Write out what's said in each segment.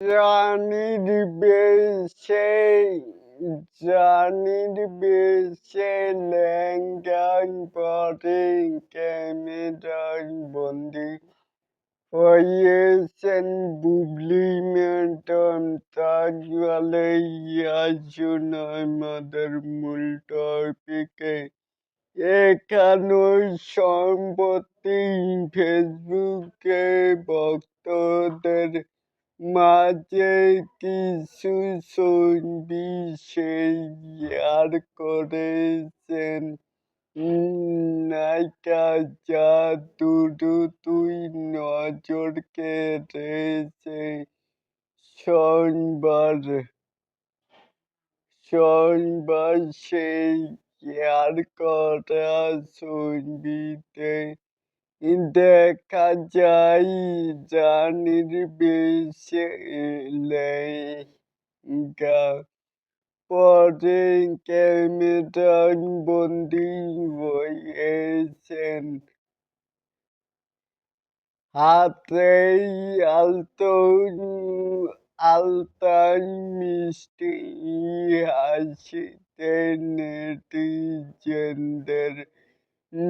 জানির বেশে জানির বেশে লেহেঙ্গা পরে ক্যামেরায় বন্দী হয়েছেন বুবলি ম্যাডাম। তাহলে আসুন আমাদের মূল টপিকে। এখানে সম্প্রতি ফেসবুকে ভক্তদের মাঝে কিছু ছবি শেয়ার করেছেন নায়িকা, যা দ্রুতই নজর কেড়েছে। সোমবার সেই শেয়ার করা ছবিতে দেখা যায় জানির বেশে লেহেঙ্গা পরে ক্যামেরায় বন্দী হয়েছেন। হাতে আলতায় মিষ্টি হাসিতে নেটিজেনদের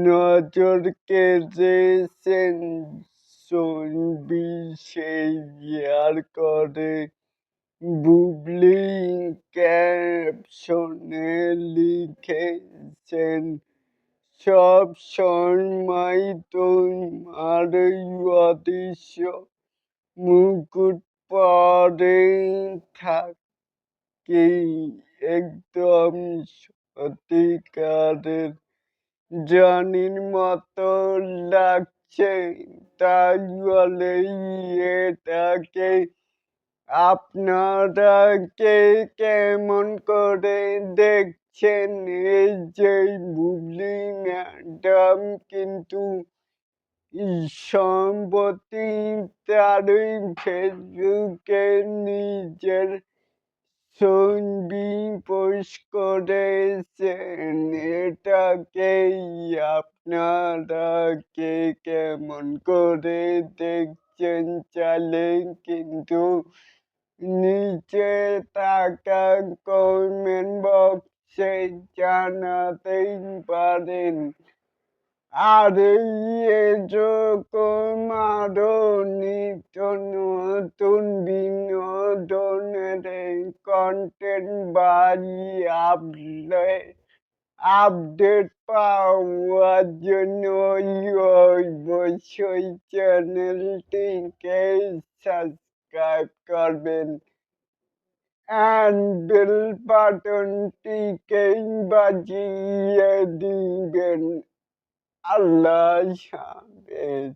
নজর কেড়েছেন। ছবি শেয়ার করে বুবলি ক্যাপশনে লিখেছেন, সব সময় তোমার অদৃশ্য মুকুট পরে থাকি, একদম সত্যিকারের জনির মতো লাগছে। তাহলে এটাকে আপনারা কেমন করে দেখছেন? এই যে বুবলি ম্যাডাম কিন্তু সম্প্রতি তারই ফেসবুকে নিজের ছবি পোস্ট করেছেন। এটাকে আপনারা কেমন করে দেখছেন? চাইলে কিন্তু নিচে থাকা কমেন্ট বক্সে জানাতেই পারেন। আর এরকম আরো নিত্য নতুন বিনোদনের কন্টেন্ট আপডেট পাওয়ার জন্য অবশ্যই চ্যানেলটিকে সাবস্ক্রাইব করবেন and বেল বাটনটিকে বাজিয়ে দিবেন। আল্লাহ হাফেজ।